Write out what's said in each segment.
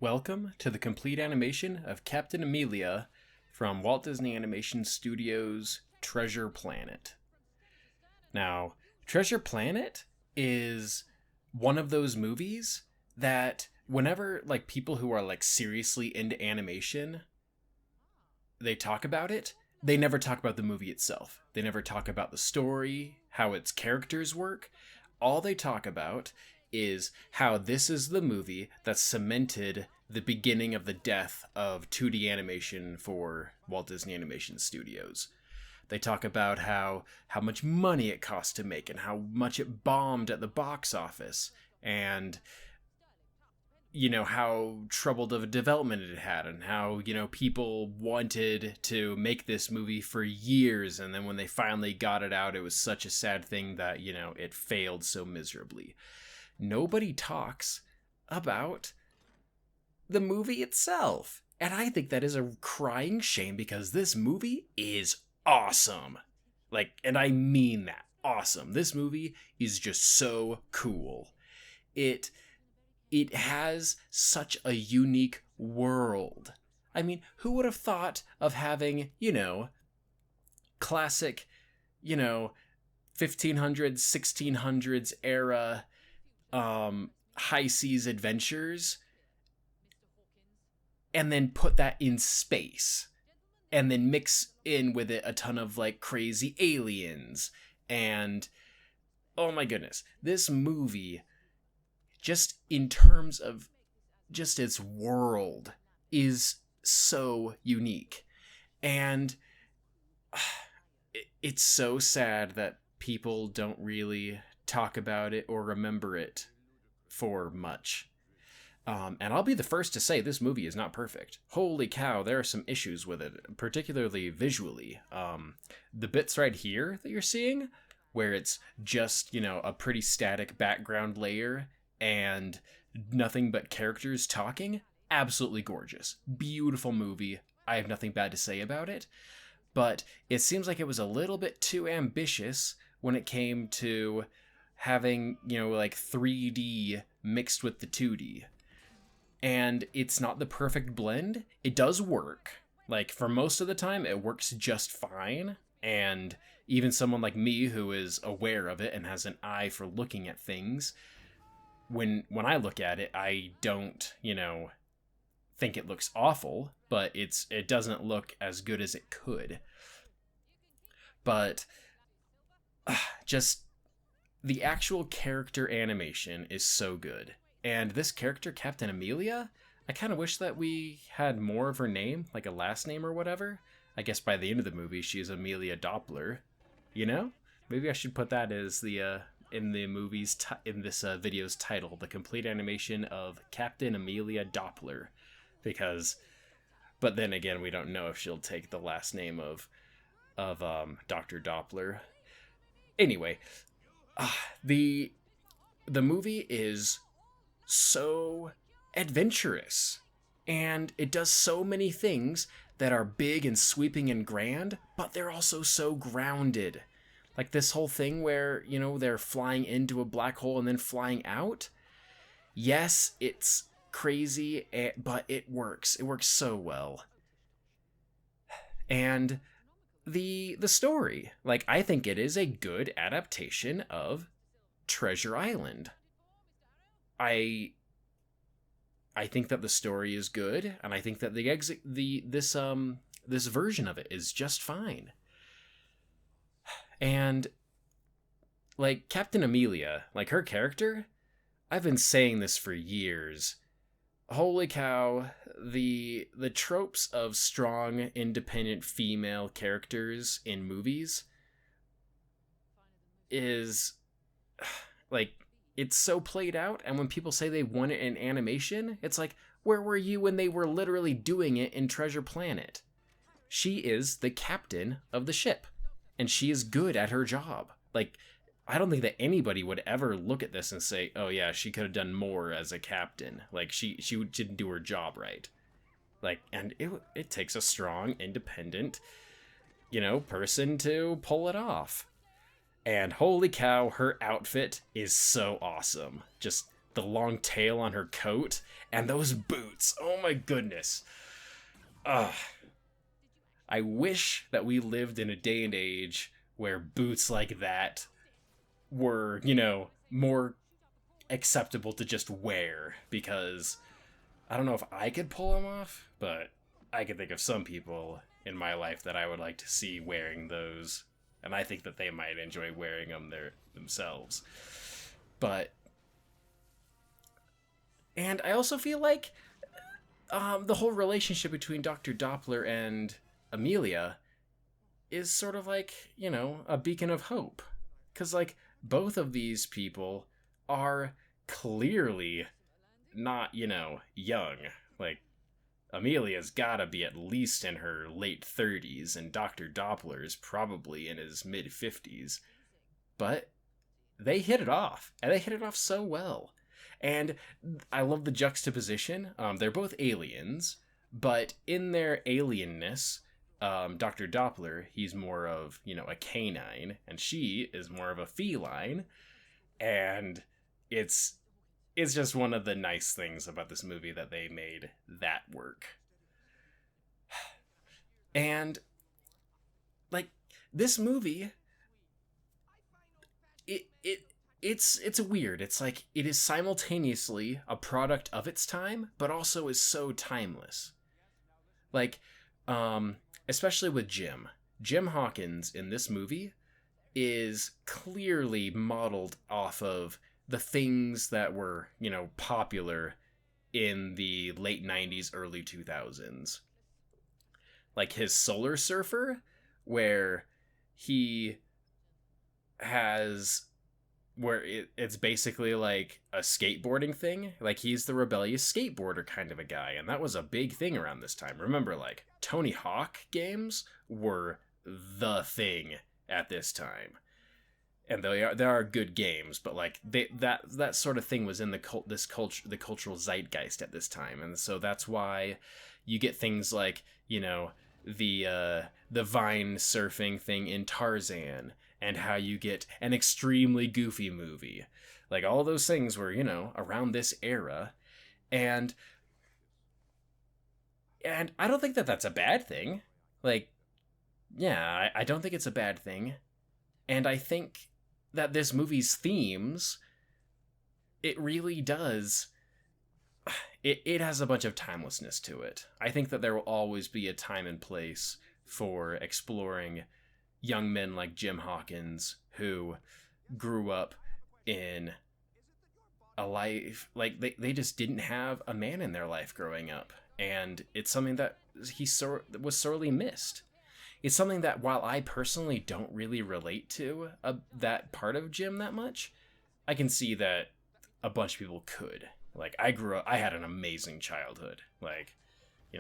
Welcome to the complete animation of Captain Amelia from Walt Disney Animation Studios' Treasure Planet. Now, Treasure Planet is one of those movies that whenever people who are seriously into animation, they talk about it, they never talk about the movie itself. They never talk about the story, how its characters work. All they talk about is how this is the movie that cemented the beginning of the death of 2D animation for Walt Disney Animation Studios. They talk about how much money it cost to make and how much it bombed at the box office, and how troubled of a development it had, and how people wanted to make this movie for years, and then when they finally got it out, it was such a sad thing that it failed so miserably. Nobody talks about the movie itself, and I think that is a crying shame, because this movie is awesome. And I mean that, awesome. This movie is just so cool. It has such a unique world. I mean, who would have thought of having, classic, 1500s, 1600s era high seas adventures, and then put that in space, and then mix in with it a ton of crazy aliens. And oh my goodness, this movie, just in terms of just its world, is so unique. And it's so sad that people don't really talk about it or remember it for much. And I'll be the first to say this movie is not perfect. Holy cow, there are some issues with it, particularly visually. The bits right here that you're seeing, where it's just, a pretty static background layer and nothing but characters talking, absolutely gorgeous. Beautiful movie. I have nothing bad to say about it. But it seems like it was a little bit too ambitious when it came to having, 3D mixed with the 2D. And it's not the perfect blend. It does work. For most of the time, it works just fine. And even someone like me who is aware of it and has an eye for looking at things, when I look at it, I don't, think it looks awful, but it doesn't look as good as it could. But just the actual character animation is so good. And this character, Captain Amelia, I kind of wish that we had more of her name, like a last name or whatever. I guess by the end of the movie, she is Amelia Doppler. Maybe I should put that as the in the movie's in this video's title, the complete animation of Captain Amelia Doppler, but then again, we don't know if she'll take the last name of Dr. Doppler. Anyway, the movie is so adventurous, and it does so many things that are big and sweeping and grand, but they're also so grounded. This whole thing where, they're flying into a black hole and then flying out. Yes, it's crazy, but it works. It works so well. And the story, I think it is a good adaptation of Treasure Island. I think that the story is good, and I think that this version of it is just fine. And Captain Amelia, her character, I've been saying this for years. Holy cow, the tropes of strong, independent female characters in movies is it's so played out, and when people say they want it in animation, it's where were you when they were literally doing it in Treasure Planet? She is the captain of the ship, and she is good at her job. I don't think that anybody would ever look at this and say, oh yeah, she could have done more as a captain. She didn't do her job right. And it takes a strong, independent, person to pull it off. And holy cow, her outfit is so awesome. Just the long tail on her coat, and those boots. Oh my goodness. Ugh. I wish that we lived in a day and age where boots like that were, more acceptable to just wear, because I don't know if I could pull them off, but I can think of some people in my life that I would like to see wearing those, and I think that they might enjoy wearing them themselves. But, and I also feel like the whole relationship between Dr. Doppler and Amelia is sort of like, a beacon of hope. Because, like, both of these people are clearly not, young. Like, Amelia's gotta be at least in her late 30s, and Dr. Doppler's probably in his mid 50s. But they hit it off, and they hit it off so well. And I love the juxtaposition. They're both aliens, but in their alienness, Dr. Doppler, he's more of, a canine, and she is more of a feline. And it's just one of the nice things about this movie that they made that work. And, like, this movie, it's weird. It's like it is simultaneously a product of its time, but also is so timeless. Like, especially with Jim. Jim Hawkins in this movie is clearly modeled off of the things that were, popular in the late 90s, early 2000s. Like his Solar Surfer, where he has where it's basically like a skateboarding thing. Like, he's the rebellious skateboarder kind of a guy, and that was a big thing around this time. Remember, like, Tony Hawk games were the thing at this time, and they are good games, but like that sort of thing was in the cultural zeitgeist at this time, and so that's why you get things like, the Vine surfing thing in Tarzan, and how you get an extremely goofy movie. Like, all those things were, around this era. And I don't think that that's a bad thing. Like, yeah, I don't think it's a bad thing. And I think that this movie's themes, it really does, it has a bunch of timelessness to it. I think that there will always be a time and place for exploring young men like Jim Hawkins, who grew up in a life, like, they just didn't have a man in their life growing up, and it's something that was sorely missed. It's something that, while I personally don't really relate to that part of Jim that much, I can see that a bunch of people could. Like, I had an amazing childhood. Like,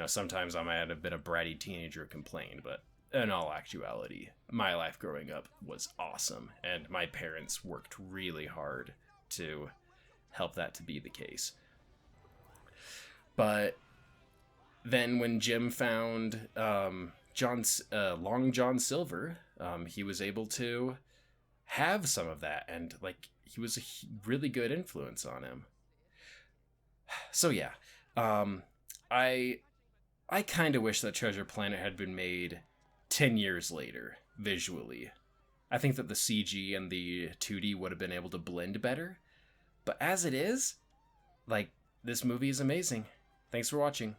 sometimes I might have been a bratty teenager who complained, but in all actuality, my life growing up was awesome, and my parents worked really hard to help that to be the case. But then when Jim found Long John Silver, he was able to have some of that, and like, he was a really good influence on him. So yeah, I kind of wish that Treasure Planet had been made 10 years later, visually. I think that the CG and the 2D would have been able to blend better. But as it is, like, this movie is amazing. Thanks for watching.